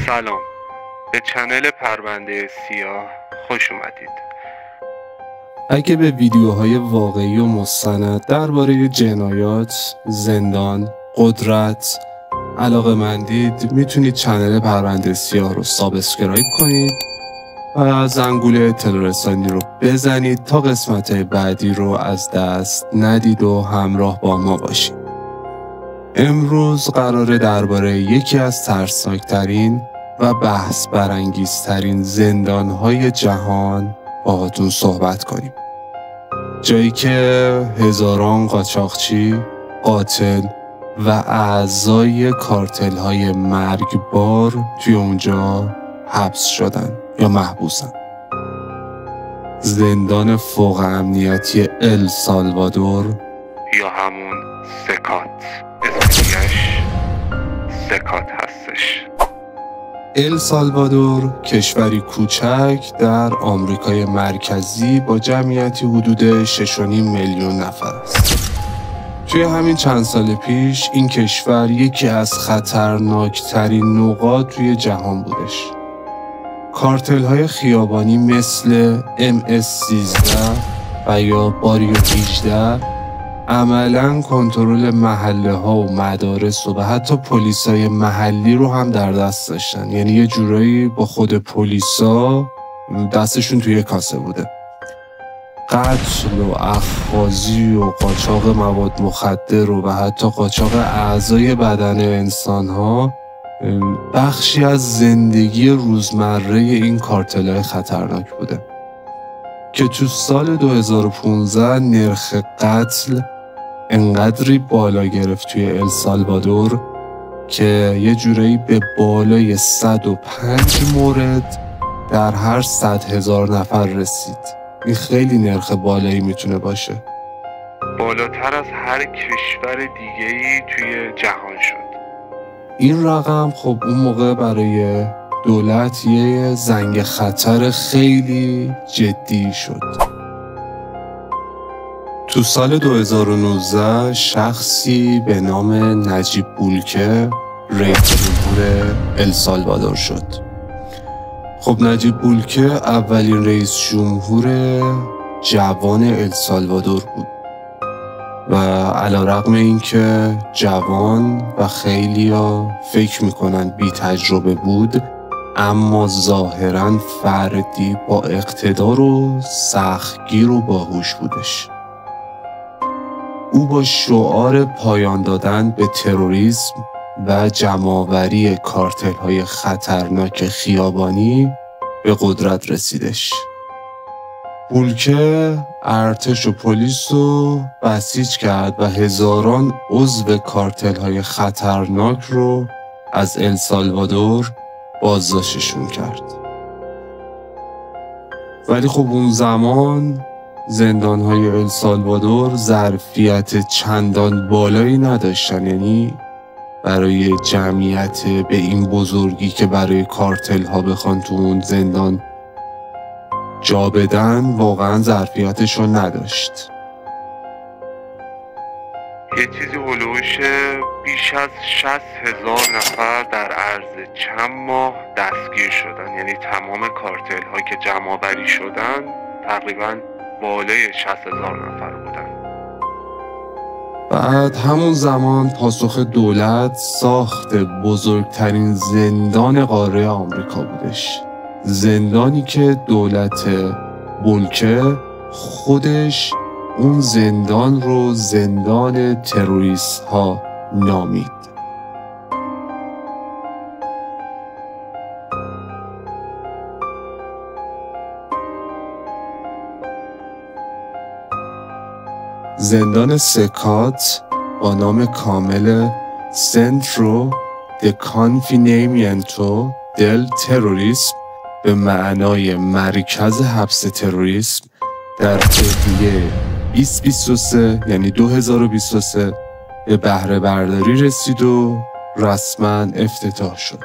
سلام، به چنل پرونده سیاه خوش اومدید. اگه به ویدیوهای واقعی و مستند درباره جنایات، زندان، قدرت علاقه‌مندید میتونید چنل پرونده سیاه رو سابسکرایب کنید و زنگوله اطلاع رسانی رو بزنید تا قسمت‌های بعدی رو از دست ندید و همراه با ما باشید. امروز قراره درباره یکی از ترسناکترین و بحث برانگیزترین زندان‌های جهان باهاتون صحبت کنیم. جایی که هزاران قاچاقچی، قاتل و اعضای کارتل‌های مرگبار توی اونجا حبس شدن یا محبوسن. زندان فوق امنیتی السالوادور یا همون سکات، اسمش سکات هستش. السالوادور کشوری کوچک در آمریکای مرکزی با جمعیتی حدود 6.5 میلیون نفر است. توی همین چند سال پیش این کشور یکی از خطرناکترین نقاط توی جهان بودش. کارتل‌های خیابانی مثل MS-13 و یا باریو 18 عملاً کنترل محله‌ها و مدارس و حتی پلیسای محلی رو هم در دست داشتن. یعنی یه جورایی با خود پلیسا دستشون توی کاسه بوده. قتل و اخاذی و قاچاق مواد مخدر و حتی قاچاق اعضای بدن انسان‌ها بخشی از زندگی روزمره این کارتل‌های خطرناک بوده که تو سال 2015 نرخ قتل انقدری بالا گرفت توی السالوادور که یه جورایی به بالای 105 مورد در هر 100,000 نفر رسید. این خیلی نرخ بالایی میتونه باشه. بالاتر از هر کشور دیگه‌ای توی جهان شد. این رقم خب اون موقع برای دولت یه زنگ خطر خیلی جدی شد. تو سال 2019 شخصی به نام نجیب بولکه رئیس جمهور السالوادور شد. خب نجیب بولکه اولین رئیس جمهور جوان السالوادور بود و علیرغم اینکه جوان و خیلیا فکر میکنن بی تجربه بود، اما ظاهراً فردی با اقتدار و سختگیر و باهوش بودش. او با شعار پایان دادن به تروریسم و جمع‌آوری کارتل‌های خطرناک خیابانی به قدرت رسیدش. بولکه ارتش و پلیس رو بسیج کرد و هزاران عضو کارتل‌های خطرناک رو از السالوادور بازداشتشون کرد. ولی خب اون زمان زندان‌های السالوادور ظرفیت چندان بالایی نداشتن. یعنی برای جمعیت به این بزرگی که برای کارتل‌ها بخوان تو اون زندان جا بدن واقعا ظرفیتشو نداشت. یه چیزی هلوش بیش از 60,000 نفر در عرض چند ماه دستگیر شدن. یعنی تمام کارتل ها که جمع بری شدن تقریبا بالای 60,000 نفر بودن. بعد همون زمان پاسخ دولت ساخت بزرگترین زندان قاره آمریکا بودش. زندانی که دولت بولکه خودش اون زندان رو زندان تروریست ها نامید. زندان سکات با نام کامل Centro de Confinamiento del Terrorismo به معنای مرکز حبس تروریسم در فوریه 2023 یعنی 2023 به بهره برداری رسید و رسما افتتاح شد.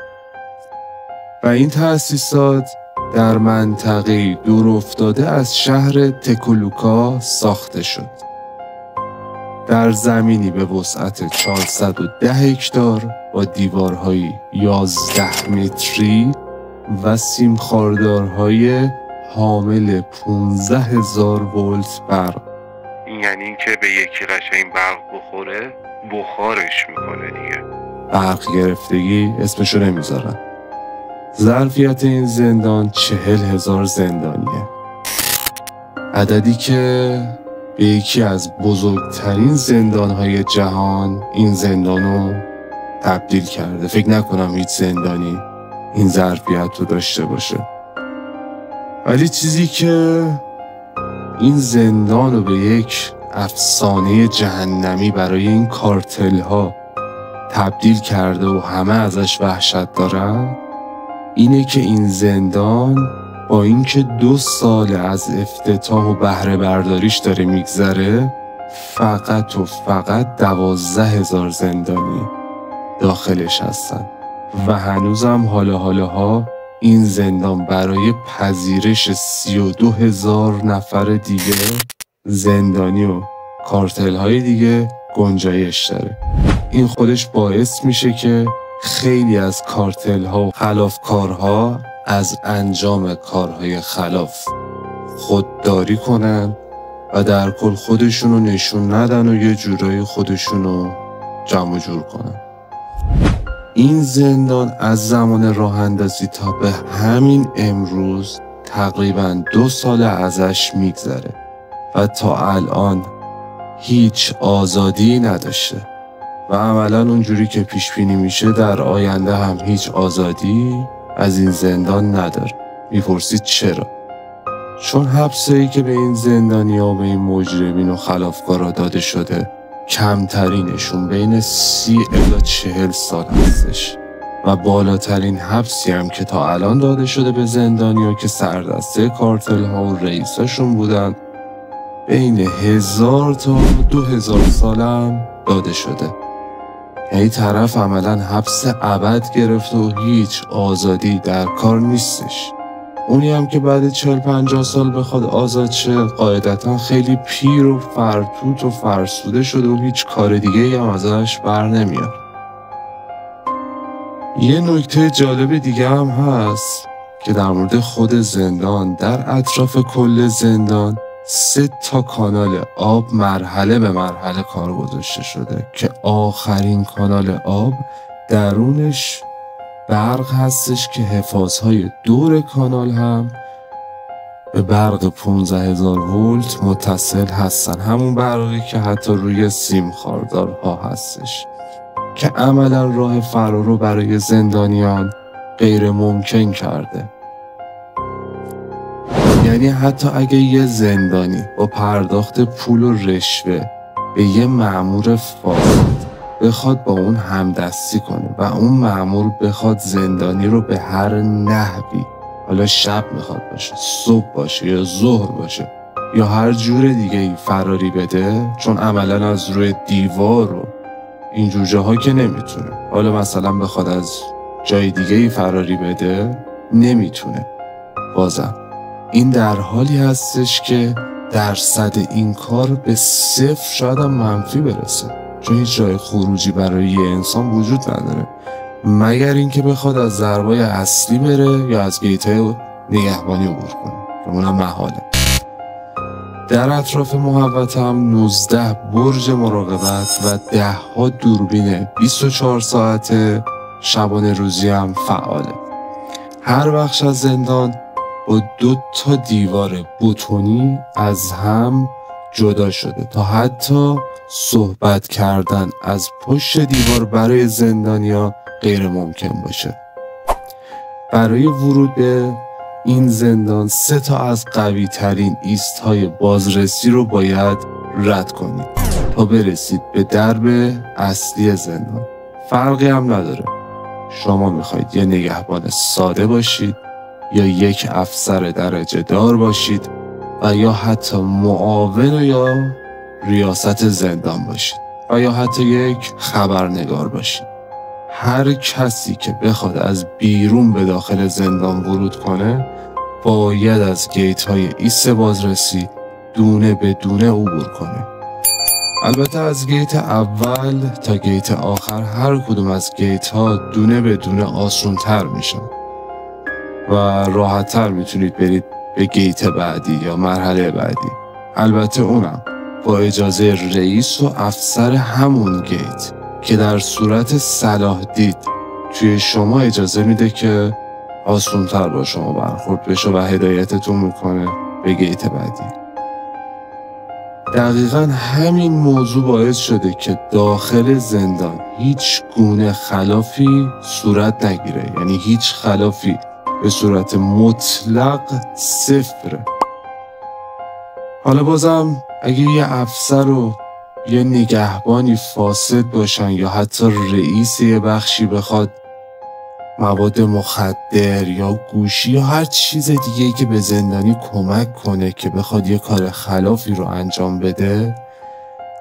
و این تأسیسات در منطقه دور افتاده از شهر تکولوکا ساخته شد. در زمینی به وسعت 410 هکتار با دیوارهای 11 متری و سیم خاردارهای حامل 15,000 ولت برق. یعنی اینکه به یکی قشنگ برق بخوره بخارش میکنه دیگه. برق گرفتگی اسمشو نمیذارن. ظرفیت این زندان 40,000 زندانیه، عددی که به یکی از بزرگترین زندانهای جهان این زندانو تبدیل کرده. فکر نکنم هیچ زندانی این ظرفیت رو داشته باشه. ولی چیزی که این زندان رو به یک افسانه جهنمی برای این کارتل ها تبدیل کرده و همه ازش وحشت دارن اینه که این زندان با اینکه 2 سال از افتتاح و بهره برداریش داره میگذره فقط 12,000 زندانی داخلش هستن و هنوزم حالا این زندان برای پذیرش 32,000 نفر دیگه زندانی و کارتل های دیگه گنجایش داره. این خودش باعث میشه که خیلی از کارتل ها و خلافکارها از انجام کارهای خلاف خودداری کنن و در کل خودشونو نشون ندن و یه جورایی خودشونو جمع جور کنن. این زندان از زمان راه اندازی تا به همین امروز تقریباً 2 سال ازش میگذره و تا الان هیچ آزادی نداشته و عملاً اونجوری که پیش بینی میشه در آینده هم هیچ آزادی از این زندان نداره. میپرسید چرا؟ چون حبسایی که به این زندانی‌ها و به این مجرمین و خلافکارا داده شده کمترینشون بین 30 الی 40 سال هستش و بالاترین حبسی هم که تا الان داده شده به زندانی‌ها که سردسته کارتل ها و رئیساشون بودن بین 1000 تا 2000 سال هم داده شده. یعنی طرف عملاً حبس ابد گرفت و هیچ آزادی در کار نیستش. اونی هم که بعد 40-50 سال بخواد آزاد شه قاعدتاً خیلی پیر و فرتوت و فرسوده شده و هیچ کار دیگه هم ازش بر نمیاد. یه نکته جالب دیگه هم هست که در مورد خود زندان در اطراف کل زندان 3 تا کانال آب مرحله به مرحله کار گذاشته شده که آخرین کانال آب درونش برق هستش که حفاظهای دور کانال هم به برق 15,000 ولت متصل هستن. همون برقی که حتی روی سیم خاردارها هستش که عملا راه فرار رو برای زندانیان غیر ممکن کرده. یعنی حتی اگه یه زندانی با پرداخت پول و رشوه به یه مأمور فاسد بخواد با اون همدستی کنه و اون مأمور بخواد زندانی رو به هر نحوی، حالا شب میخواد باشه، صبح باشه یا ظهر باشه یا هر جور دیگه ای فراری بده، چون عملا از روی دیوار و این جور جاها که نمیتونه، حالا مثلا بخواد از جای دیگه ای فراری بده نمیتونه. بازم این در حالی هستش که درصد این کار به 0 شاید هم منفی برسه، چون هیچ جای خروجی برای یه انسان وجود نداره مگر اینکه بخواد از ضربای اصلی بره یا از گیتای نگهبانی عبور کنه که اونم محاله. در اطراف محوطه هم 19 برج مراقبت و 10 دوربین 24 ساعته شبانه روزی هم فعاله. هر بخش از زندان با 2 تا دیوار بتونی از هم جدا شده تا حتی صحبت کردن از پشت دیوار برای زندانیا غیر ممکن باشه. برای ورود به این زندان 3 تا از قوی ترین ایست‌های بازرسی رو باید رد کنید تا برسید به درب اصلی زندان. فرقی هم نداره شما میخواید یه نگهبان ساده باشید یا یک افسر درجه دار باشید و یا حتی معاون یا ریاست زندان باشید و یا حتی یک خبرنگار باشید. هر کسی که بخواد از بیرون به داخل زندان ورود کنه باید از گیت های ایست بازرسی دونه به دونه عبور کنه. البته از گیت اول تا گیت آخر هر کدوم از گیت ها دونه به دونه آسون تر میشن و راحت تر میتونید برید به گیت بعدی یا مرحله بعدی. البته اونم با اجازه رئیس و افسر همون گیت که در صورت صلاح دید توی شما اجازه میده که آسون تر با شما برخورد بشه و هدایتتون میکنه به گیت بعدی. دقیقا همین موضوع باعث شده که داخل زندان هیچ گونه خلافی صورت نگیره، یعنی هیچ خلافی به صورت مطلق صفره. حالا بازم اگه یه افسر و یه نگهبانی فاسد باشن یا حتی رئیس یه بخشی بخواد مواد مخدر یا گوشی یا هر چیز دیگه که به زندانی کمک کنه که بخواد یه کار خلافی رو انجام بده،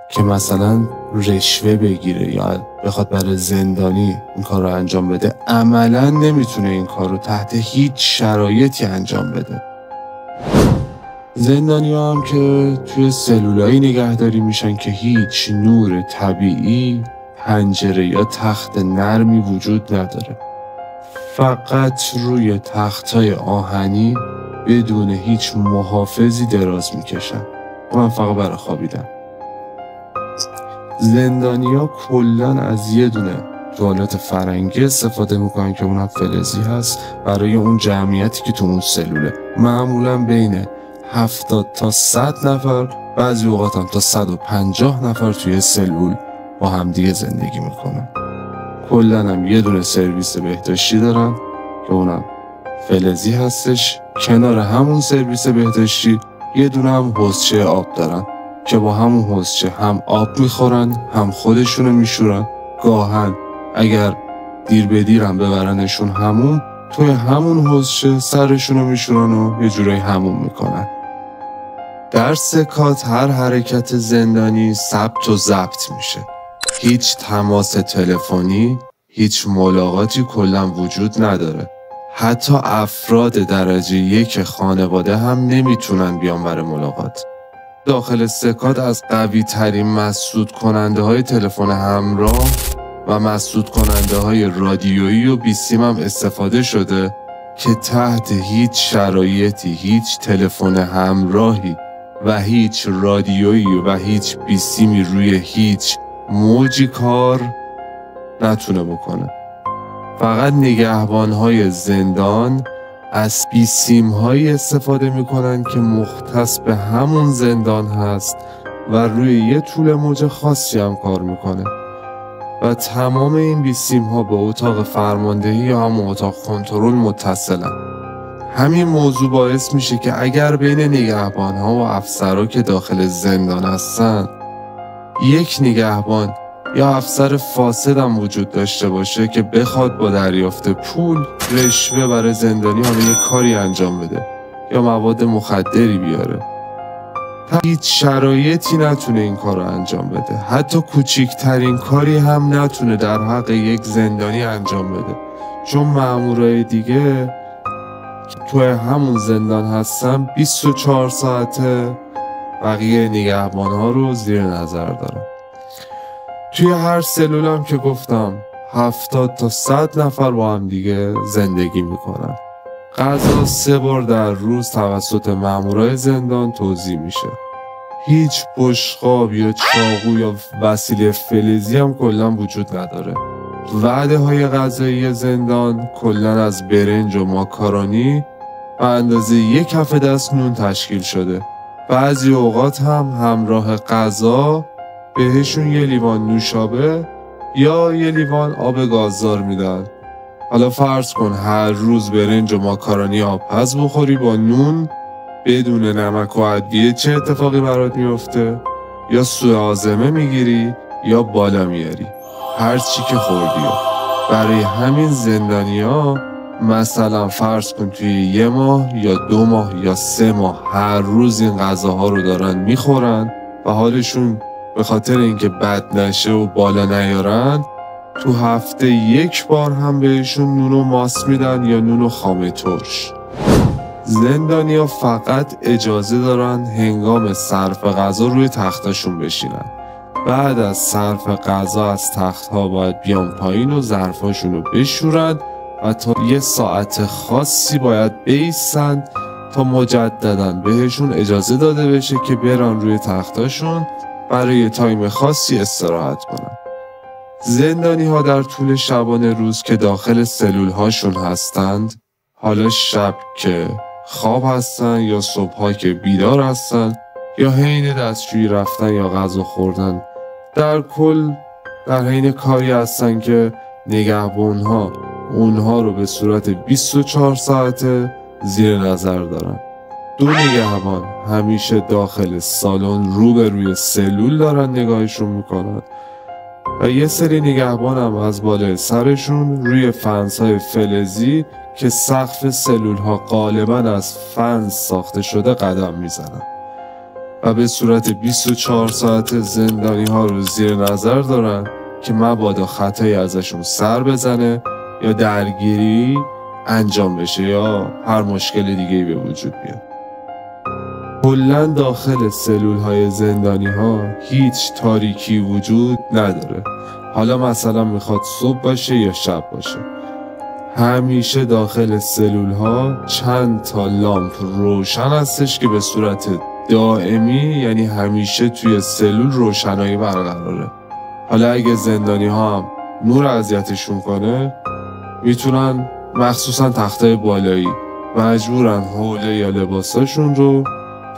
که مثلا رشوه بگیره یا بخواد برای زندانی این کار رو انجام بده، عملا نمیتونه این کار رو تحت هیچ شرایطی انجام بده. زندانی ها هم که توی سلولایی نگهداری میشن که هیچ نور طبیعی، پنجره یا تخت نرمی وجود نداره، فقط روی تختای آهنی بدون هیچ محافظی دراز میکشن. من فقط برای خوابیدن. زندانیا کلن از یه دونه توالت فرنگی استفاده میکنن که اونم فلزی هست برای اون جمعیتی که تو اون سلوله. معمولا بین 70 تا 100 نفر، بعضی اوقات هم تا 150 نفر توی سلول با هم دیگه زندگی میکنن. کلن هم یه دونه سرویس بهداشتی دارن که اونم فلزی هستش. کنار همون سرویس بهداشتی یه دونه هم حوضچه آب دارن که با همون حوضچه هم آب میخورن هم خودشونو میشورن. گاهن اگر دیر به دیرم ببرنشون همون، توی همون حوضچه سرشونو میشورن و یه جورای همون میکنن. در سکات هر حرکت زندانی ثبت و ضبط میشه. هیچ تماس تلفنی، هیچ ملاقاتی کلا وجود نداره. حتی افراد درجه 1 خانواده هم نمیتونن بیان برای ملاقات. داخل سکات از قوی ترین مسدود کننده های تلفن همراه و مسدود کننده های رادیویی و بیسیم هم استفاده شده که تحت هیچ شرایطی هیچ تلفن همراهی و هیچ رادیویی و هیچ بیسیمی روی هیچ موجی کار نتونه بکنه. فقط نگهبان‌های زندان از بیسیم‌هایی استفاده میکنن که مختص به همون زندان هست و روی یه طول موج خاصی هم کار میکنه و تمام این بیسیم‌ها به اتاق فرماندهی یا همون اتاق کنترل متصلن. همین موضوع باعث میشه که اگر بین نگهبان‌ها و افسرها که داخل زندان هستن یک نگهبان یا افسر فاسد هم وجود داشته باشه که بخواد با دریافت پول، رشوه برای زندانی حالا یه کاری انجام بده یا مواد مخدری بیاره، هیچ شرایطی نتونه این کار رو انجام بده. حتی کوچکترین کاری هم نتونه در حق یک زندانی انجام بده، چون مامورای دیگه توی همون زندان هستن 24 ساعته بقیه نگهبان ها رو زیر نظر دارن. توی هر سلول هم که گفتم 70 تا 100 نفر با هم دیگه زندگی میکنن. غذا 3 بار در روز توسط مامورای زندان توزیع میشه. هیچ بشقاب یا چاقو یا وسیله فلزی هم کلا وجود نداره. وعده های غذایی زندان کلا از برنج و ماکارونی به اندازه 1 کف دست نون تشکیل شده. بعضی اوقات هم همراه غذا بهشون یه لیوان نوشابه یا یه لیوان آب گازدار میدن. حالا فرض کن هر روز برنج و ماکارونی آبپز بخوری با نون بدون نمک و ادویه، چه اتفاقی برات میفته؟ یا سوء هاضمه میگیری یا بالا میاری، هر چی که خوردی. برای همین زندانیا مثلا فرض کن توی 1 ماه یا 2 ماه یا 3 ماه هر روز این غذاها رو دارن میخورن و حالشون به خاطر اینکه بد نشه و بالا نیارن تو هفته 1 بار هم بهشون نون و ماست میدن یا نون و خامه ترش. زندانیا فقط اجازه دارن هنگام صرف غذا روی تختاشون بشینن. بعد از صرف غذا از تخت‌ها باید بیان پایین و ظرفاشون رو بشورن و تا یه ساعت خاصی باید بایستن تا مجدداً بهشون اجازه داده بشه که برن روی تختاشون برای تایم خاصی استراحت کنن. زندانی ها در طول شبانه روز که داخل سلول هاشون هستند، حالا شب که خواب هستن یا صبحها که بیدار هستن یا حین دستشویی رفتن یا غذا خوردن، در کل در حین کاری هستن که نگهبان ها اونها رو به صورت 24 ساعته زیر نظر دارن. 2 نگهبان همیشه داخل سالن روبروی سلول دارن نگاهشون میکنن و یه سری نگهبان هم از بالای سرشون روی فنس‌های فلزی که سقف سلول ها غالباً از فنس ساخته شده قدم میزنن و به صورت 24 ساعت زندانی ها رو زیر نظر دارن که مبادا خطایی ازشون سر بزنه یا درگیری انجام بشه یا هر مشکل دیگه‌ای به وجود بیاد. کلاً داخل سلول های زندانی ها هیچ تاریکی وجود نداره. حالا مثلا میخواد صبح باشه یا شب باشه، همیشه داخل سلول ها چند تا لامپ روشن هستش که به صورت دائمی، یعنی همیشه توی سلول روشنایی برقراره. حالا اگه زندانی ها هم نور اذیتشون کنه، میتونن مخصوصا تختای بالایی مجبورن حوله یا لباساشون رو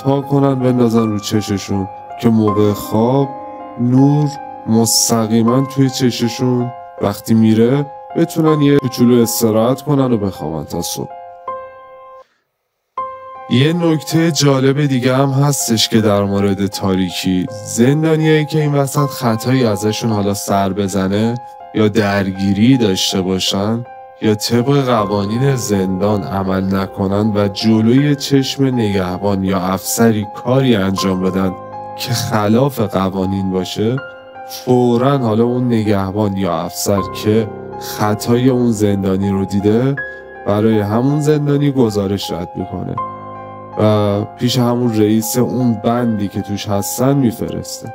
تا کنن بندازن رو چششون که موقع خواب نور مستقیما توی چششون وقتی میره بتونن یه کوچولو استراحت کنن و بخوابن تا صبح. یه نکته جالب دیگه هم هستش که در مورد تاریکی، زندانیایی که این وسط خطایی ازشون حالا سر بزنه یا درگیری داشته باشن یا طبق قوانین زندان عمل نکنن و جلوی چشم نگهبان یا افسری کاری انجام بدن که خلاف قوانین باشه، فوراً حالا اون نگهبان یا افسر که خطای اون زندانی رو دیده برای همون زندانی گزارش رد میکنه و پیش همون رئیس اون بندی که توش هستن میفرسته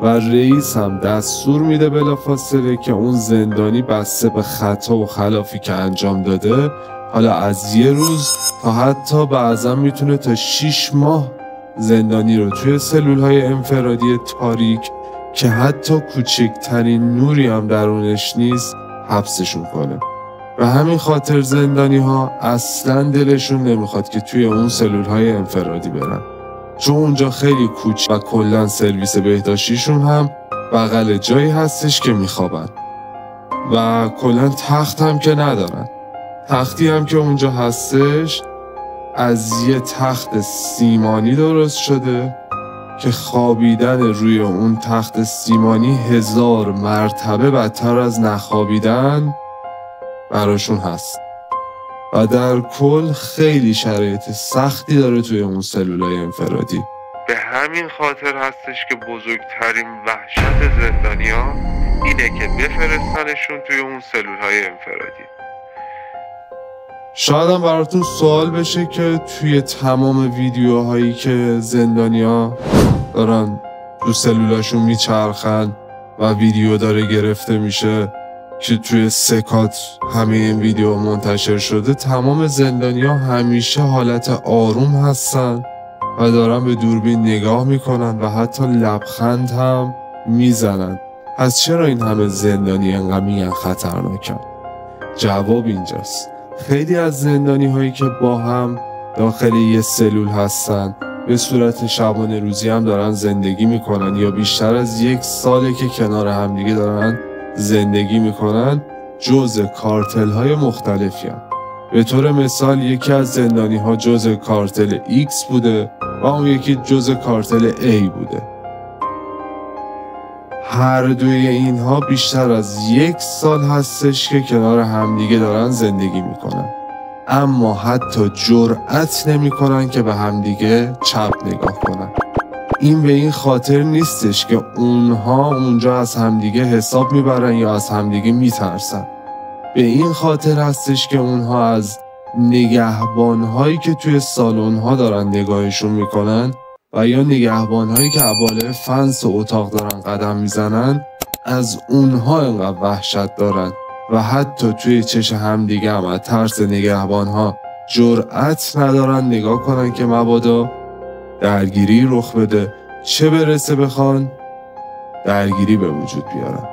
و رئیس هم دستور میده بلافاصله که اون زندانی بسته به خطا و خلافی که انجام داده، حالا از یه روز تا حتی بعضا میتونه تا 6 ماه زندانی رو توی سلول های انفرادی تاریک که حتی کوچکترین نوری هم درونش نیست حبسشون کنه. و همین خاطر زندانی ها اصلا دلشون نمیخواد که توی اون سلول های انفرادی برن، چون اونجا خیلی کوچیک و کلا سرویس بهداشتیشون هم بغل جایی هستش که میخوابن و کلا تخت هم که ندارن. تختی هم که اونجا هستش از یه تخت سیمانی درست شده که خوابیدن روی اون تخت سیمانی 1000 مرتبه بدتر از نخوابیدن براشون هست و در کل خیلی شرایط سختی داره توی اون سلولای انفرادی. به همین خاطر هستش که بزرگترین وحشت زندانیا اینه که بفرستنشون توی اون سلولهای انفرادی. شاید هم براتون سوال بشه که توی تمام ویدیوهایی که زندانیا دارن تو سلولاشون میچرخن و ویدیو داره گرفته میشه که توی سکات همه این ویدیو منتشر شده، تمام زندانیا همیشه حالت آروم هستن و دارن به دوربین نگاه میکنن و حتی لبخند هم میزنن. پس چرا این همه زندانی انقدر میگن خطرناکن؟ جواب اینجاست. خیلی از زندانی هایی که با هم داخل یه سلول هستن به صورت شبانه روزی هم دارن زندگی میکنن یا بیشتر از 1 ساله که کنار همدیگه دارن زندگی میکنن، جزء کارتل های مختلفی هم. به طور مثال یکی از زندانی ها جزء کارتل X بوده و اون یکی جزء کارتل A بوده. هر دوی اینها بیشتر از 1 سال هستش که کنار همدیگه دارن زندگی میکنن، اما حتی جرأت نمیکنن که به همدیگه چپ نگاه کنن. این به این خاطر نیستش که اونها اونجا از همدیگه حساب میبرن یا از همدیگه میترسن، به این خاطر هستش که اونها از نگهبانهایی که توی سالن‌ها دارن نگاهشون میکنن و یا نگهبان‌هایی که بالای فنس اتاق دارن قدم میزنن از اونها اینقدر وحشت دارن و حتی توی چش همدیگه هم از ترس نگهبان‌ها جرأت ندارن نگاه کنن که مبادا درگیری رخ بده، چه برسه بخوان درگیری به وجود بیارن.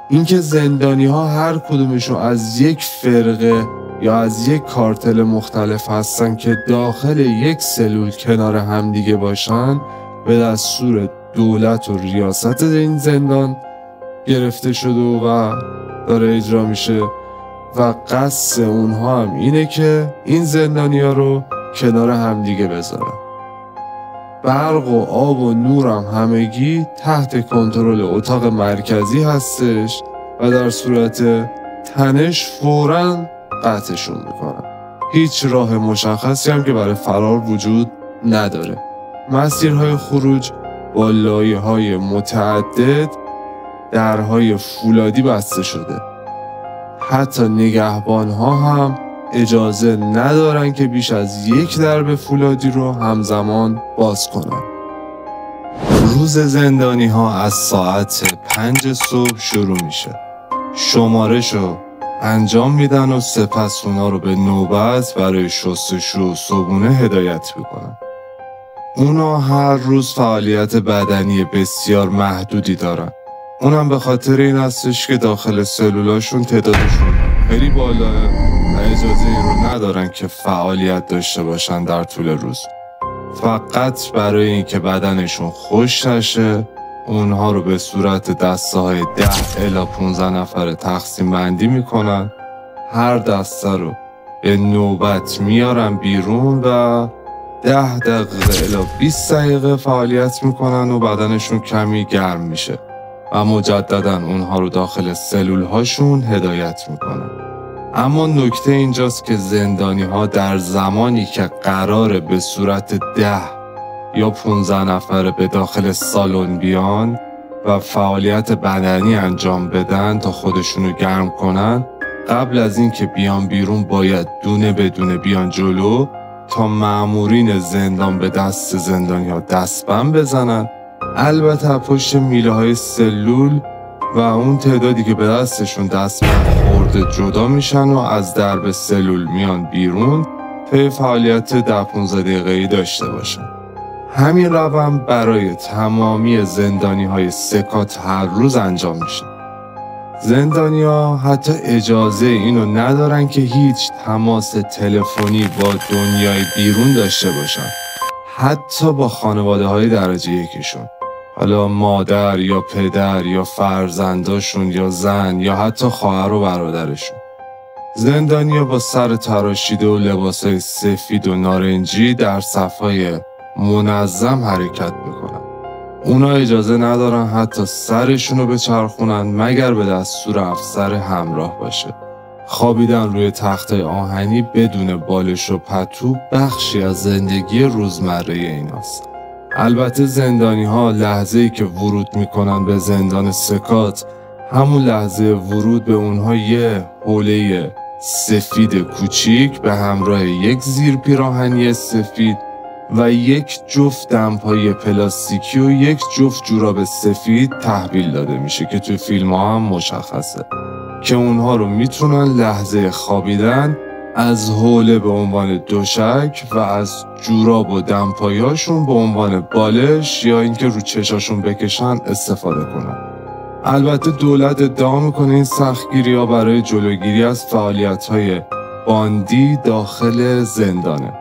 اینکه زندانی‌ها هر کدومشون از یک فرقه یا از یک کارتل مختلف هستن که داخل یک سلول کنار همدیگه باشن به دستور دولت و ریاست این زندان گرفته شده و داره اجرا میشه و قصد اونها هم اینه که این زندانی‌ها رو کنار همدیگه بذارن. برق و آب و نور هم همگی تحت کنترل اتاق مرکزی هستش و در صورت تنش فوراً قطعشون میکنن. هیچ راه مشخصی هم که برای فرار وجود نداره. مسیرهای خروج با لایه‌های متعدد، درهای فولادی بسته شده. حتی نگهبان‌ها هم اجازه ندارن که بیش از یک درب فولادی رو همزمان باز کنن. روز زندانی‌ها از ساعت 5 صبح شروع میشه. شمارش رو انجام میدن و سپس اونا رو به نوبت برای شستشو و صبحونه هدایت میکنن. اونا هر روز فعالیت بدنی بسیار محدودی دارن. اونم به خاطر این هستش که داخل سلولاشون تعدادشون خیلی بالاه و اجازه این رو ندارن که فعالیت داشته باشن در طول روز. فقط برای اینکه بدنشون خوش نشه اونها رو به صورت دسته های 10 الی 15 نفره تقسیم بندی میکنن. هر دسته رو به نوبت میارن بیرون و 10 دقیقه الی 20 دقیقه فعالیت میکنن و بدنشون کمی گرم میشه و مجددا اونها رو داخل سلول هاشون هدایت میکنن. اما نکته اینجاست که زندانی ها در زمانی که قراره به صورت 10 یا 15 نفره به داخل سالن بیان و فعالیت بدنی انجام بدن تا خودشونو گرم کنن، قبل از این که بیان بیرون باید دونه بدونه بیان جلو تا مأمورین زندان به دست زندانی ها دستبند بزنن. البته پشت میله های سلول و اون تعدادی که به دستشون دستبند خورده جدا میشن و از درب سلول میان بیرون تا فعالیت 10-15 دقیقه‌ای داشته باشن. همین روند برای تمامی زندانی های سکات هر روز انجام میشه. زندانی ها حتی اجازه اینو ندارن که هیچ تماس تلفنی با دنیای بیرون داشته باشن، حتی با خانواده های درجه یکشون، حالا مادر یا پدر یا فرزنداشون یا زن یا حتی خواهر و برادرشون. زندانی ها با سر تراشیده و لباسای سفید و نارنجی در صفهای منظم حرکت میکنن. اونا اجازه ندارن حتی سرشونو بچرخونن مگر به دستور افسر همراه باشه. خوابیدن روی تختای آهنی بدون بالش و پتو بخشی از زندگی روزمره ایناست. البته زندانی ها لحظه‌ای که ورود میکنن به زندان سکات، همون لحظه ورود به اونها یه حوله سفید کوچیک به همراه یک زیر پیراهنی سفید و یک جفت دمپایی پلاستیکی و یک جفت جوراب سفید تحویل داده میشه که تو فیلم ها هم مشخصه که اونها رو میتونن لحظه خوابیدن از حوله به عنوان دوشک و از جوراب و دمپاییاشون به عنوان بالش یا اینکه رو چشاشون بکشن استفاده کنن. البته دولت ادعا میکنه این سختگیری ها برای جلوگیری از فعالیت های باندی داخل زندانه.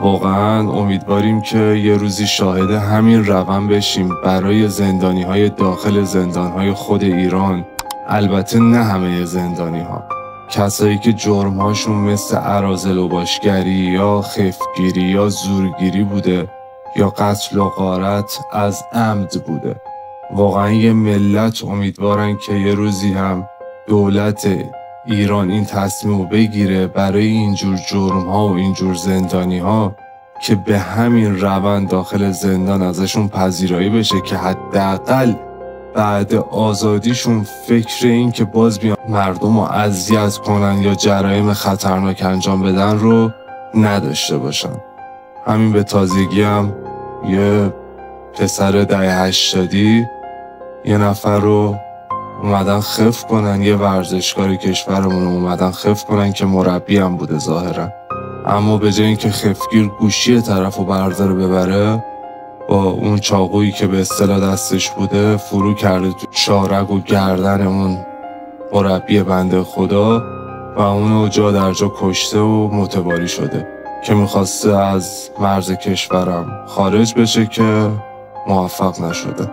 واقعا امیدواریم که یه روزی شاهد همین روند بشیم برای زندانی های داخل زندان های خود ایران. البته نه همه زندانی ها، کسایی که جرم هاشون مثل اراذل و باشگری یا خفتگیری یا زورگیری بوده یا قتل و غارت از عمد بوده. واقعا یه ملت امیدوارن که یه روزی هم دولت ایران این تصمیم رو بگیره برای اینجور جرم ها و اینجور زندانی ها که به همین روند داخل زندان ازشون پذیرایی بشه که حداقل بعد آزادیشون فکر این که باز بیان مردم رو اذیت کنن یا جرایم خطرناک انجام بدن رو نداشته باشن. همین به تازگی هم یه پسر دهه 80 یه نفر رو اومدن خف کنن، یه ورزشکار کشورمون رو اومدن خف کنن که مربی هم بوده ظاهرا، اما به جای اینکه خفگیر گوشی طرف رو برداره ببره، با اون چاقویی که به اصطلاح دستش بوده فرو کرده تو شارگ و گردن اون مربی بنده خدا و اونو جا در جا کشته و متواری شده که میخواسته از مرز کشورم خارج بشه که موفق نشده.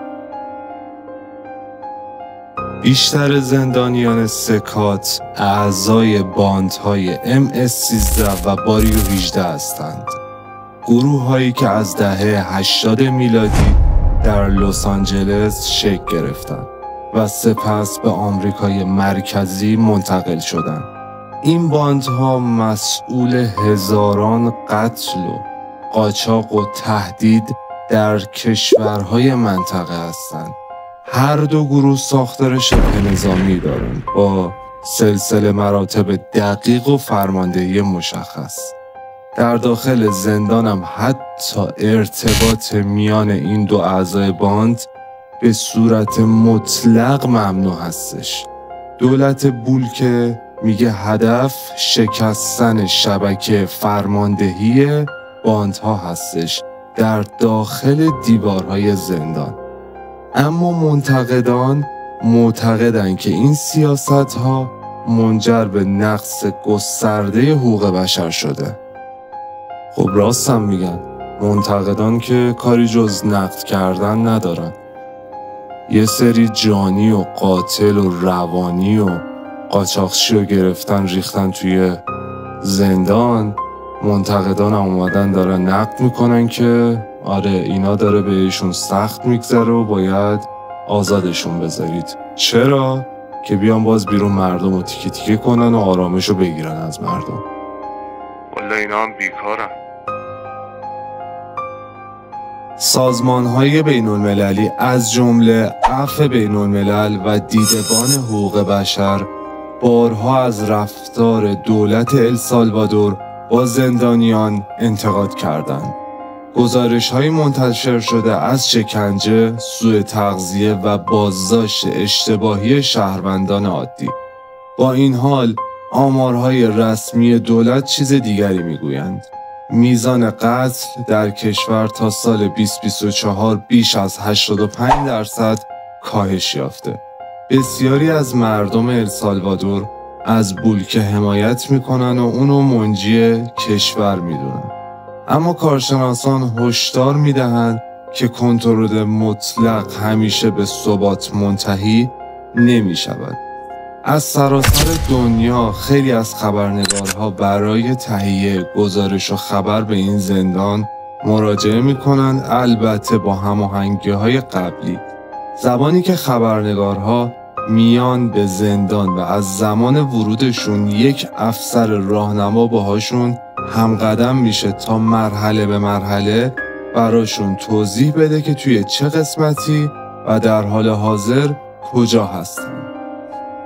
بیشتر زندانیان سکات اعضای باندهای MS-13 و باریو 18 هستند. گروه هایی که از دهه 80 میلادی در لس آنجلس شکل گرفتند و سپس به آمریکای مرکزی منتقل شدند. این باندها مسئول هزاران قتل و قاچاق و تهدید در کشورهای منطقه هستند. هر دو گروه ساختار شبه نظامی دارند با سلسله مراتب دقیق و فرماندهی مشخص. در داخل زندان هم حتی ارتباط میان این دو اعضای باند به صورت مطلق ممنوع هستش. دولت بولکه میگه هدف شکستن شبکه فرماندهی باندها هستش در داخل دیوارهای زندان. اما منتقدان معتقدن که این سیاست‌ها منجر به نقض گسترده حقوق بشر شده. خب راست هم میگن، منتقدان که کاری جز نقد کردن ندارن. یه سری جانی و قاتل و روانی و قاچاقچی رو گرفتن ریختن توی زندان، منتقدان هم اومدن دارن نقد میکنن که آره اینا داره بهشون سخت میگذره و باید آزادشون بذارید. چرا؟ که بیان باز بیرون مردم رو تیکه تیکه کنن و آرامش رو بگیرن از مردم. والا اینا هم بیکارن. سازمان‌های بین‌المللی از جمله عفو بین‌الملل و دیدبان حقوق بشر بارها از رفتار دولت السالوادور با زندانیان انتقاد کردند. گزارش‌های منتشر شده از شکنجه، سوء تغذیه و بازداشت اشتباهی شهروندان عادی. با این حال آمارهای رسمی دولت چیز دیگری میگویند. میزان قتل در کشور تا سال 2024 بیش از 85% کاهش یافته. بسیاری از مردم السالوادور از بولکه حمایت میکنن و اونو منجی کشور میدونن. اما کارشناسان هشدار میدهند که کنترل مطلق همیشه به ثبات منتهی نمیشود. از سراسر دنیا خیلی از خبرنگارها برای تهیه گزارش و خبر به این زندان مراجعه میکنند، البته با هماهنگی‌های قبلی. زمانی که خبرنگارها میان به زندان و از زمان ورودشون یک افسر راهنما باهاشون همقدم میشه تا مرحله به مرحله براشون توضیح بده که توی چه قسمتی و در حال حاضر کجا هستن.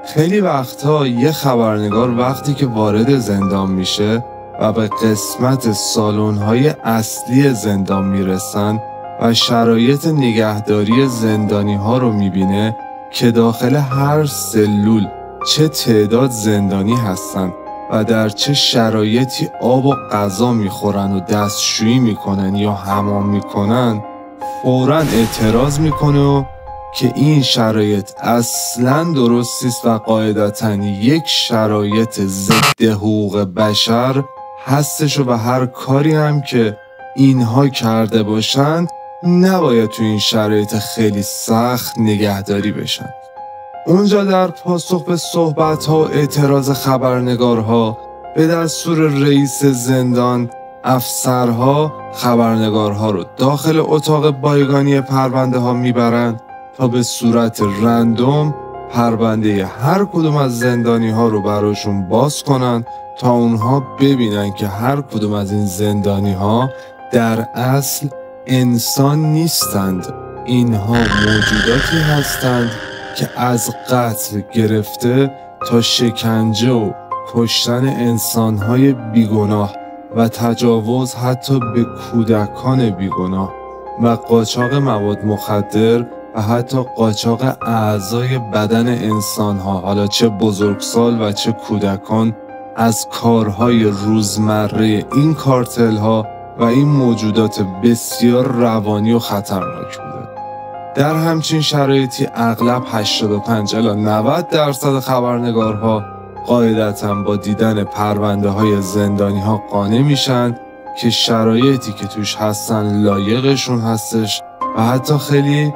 خیلی وقتها یه خبرنگار وقتی که وارد زندان میشه و به قسمت سالن‌های اصلی زندان میرسن و شرایط نگهداری زندانی‌ها رو میبینه که داخل هر سلول چه تعداد زندانی هستن و در چه شرایطی آب و غذا میخورن و دستشویی میکنن یا حمام میکنن، فوراً اعتراض میکنه و که این شرایط اصلاً درست نیست و قاعدتاً یک شرایط ضد حقوق بشر هستش و هر کاری هم که اینها کرده باشند نباید تو این شرایط خیلی سخت نگهداری بشن. اونجا در پاسخ به صحبت‌ها و اعتراض خبرنگارها به دستور رئیس زندان، افسرها خبرنگارها رو داخل اتاق بایگانی پرونده ها میبرند تا به صورت رندوم پرونده هر کدوم از زندانی ها رو براشون باز کنن تا اونها ببینن که هر کدوم از این زندانی ها در اصل انسان نیستند. اینها موجوداتی هستند که از قتل گرفته تا شکنجه و کشتن انسانهای بیگناه و تجاوز حتی به کودکان بیگناه و قاچاق مواد مخدر و حتی قاچاق اعضای بدن انسان‌ها، حالا چه بزرگسال و چه کودکان، از کارهای روزمره این کارتل‌ها و این موجودات بسیار روانی و خطرناک بوده. در همچین شرایطی اغلب 85 الی 90% خبرنگارها قاعدتاً با دیدن پرونده‌های زندانی‌ها قانع میشن که شرایطی که توش هستن لایقشون هستش و حتی خیلی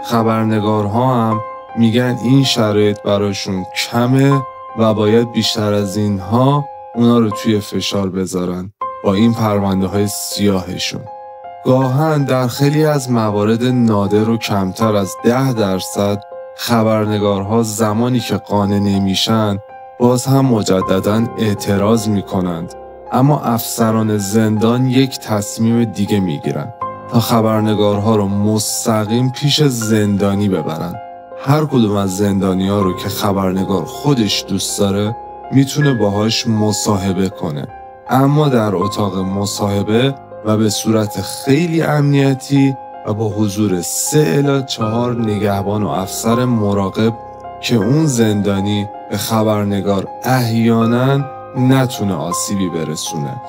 خبرنگارها هم میگن این شرایط براشون کمه و باید بیشتر از اینها اونا رو توی فشار بذارن با این پرونده های سیاهشون. گاهن در خیلی از موارد نادر و کمتر از 10% خبرنگارها زمانی که قانع نمیشن باز هم مجدداً اعتراض میکنند، اما افسران زندان یک تصمیم دیگه میگیرن تا خبرنگارها رو مستقیم پیش زندانی ببرن. هر کدوم از زندانی ها رو که خبرنگار خودش دوست داره میتونه باهاش مصاحبه کنه، اما در اتاق مصاحبه و به صورت خیلی امنیتی و با حضور 3 الی 4 نگهبان و افسر مراقب که اون زندانی به خبرنگار احیانا نتونه آسیبی برسونه.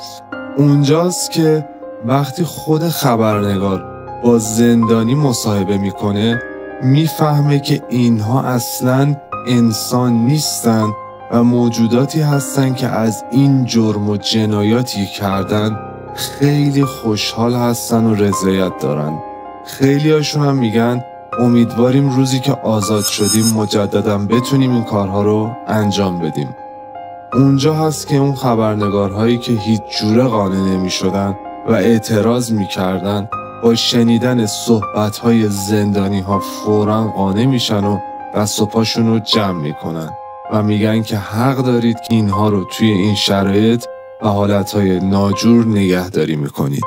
اونجاست که وقتی خود خبرنگار با زندانی مصاحبه میکنه میفهمه که اینها اصلاً انسان نیستن و موجوداتی هستن که از این جرم و جنایاتی کردن خیلی خوشحال هستن و رضایت دارن. خیلی هاشون هم میگن امیدواریم روزی که آزاد شدیم مجددا بتونیم این کارها رو انجام بدیم. اونجا هست که اون خبرنگارهایی که هیچ جوره قانع نمی شدن و اعتراض می کردن با شنیدن صحبتهای زندانی ها فوراً قانع میشن و دست و پاشون رو جمع میکنن و میگن که حق دارید که اینها رو توی این شرایط و حالتهای ناجور نگهداری میکنید.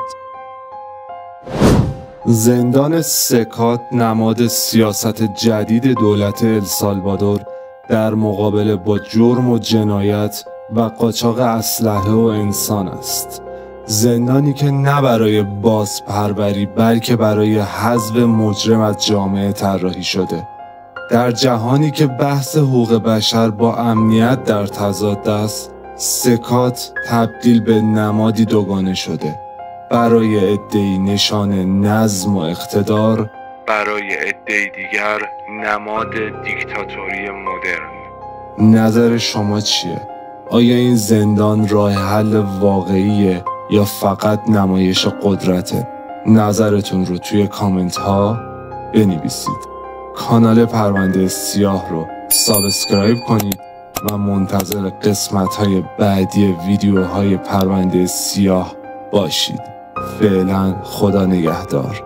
زندان سکات نماد سیاست جدید دولت السالوادور در مقابله با جرم و جنایت و قاچاق اسلحه و انسان است. زندانی که نه برای بازپروری بلکه برای حذف مجرم از جامعه طراحی شده. در جهانی که بحث حقوق بشر با امنیت در تضاد است، سکات تبدیل به نمادی دوگانه شده. برای عده‌ای نشان نظم و اقتدار، برای عده‌ای دیگر نماد دیکتاتوری مدرن. نظر شما چیه؟ آیا این زندان راه حل واقعیه یا فقط نمایش قدرته؟ نظرتون رو توی کامنت ها بنویسید. کانال پرونده سیاه رو سابسکرایب کنید و منتظر قسمت های بعدی ویدیوهای پرونده سیاه باشید. فعلا خدا نگهدار.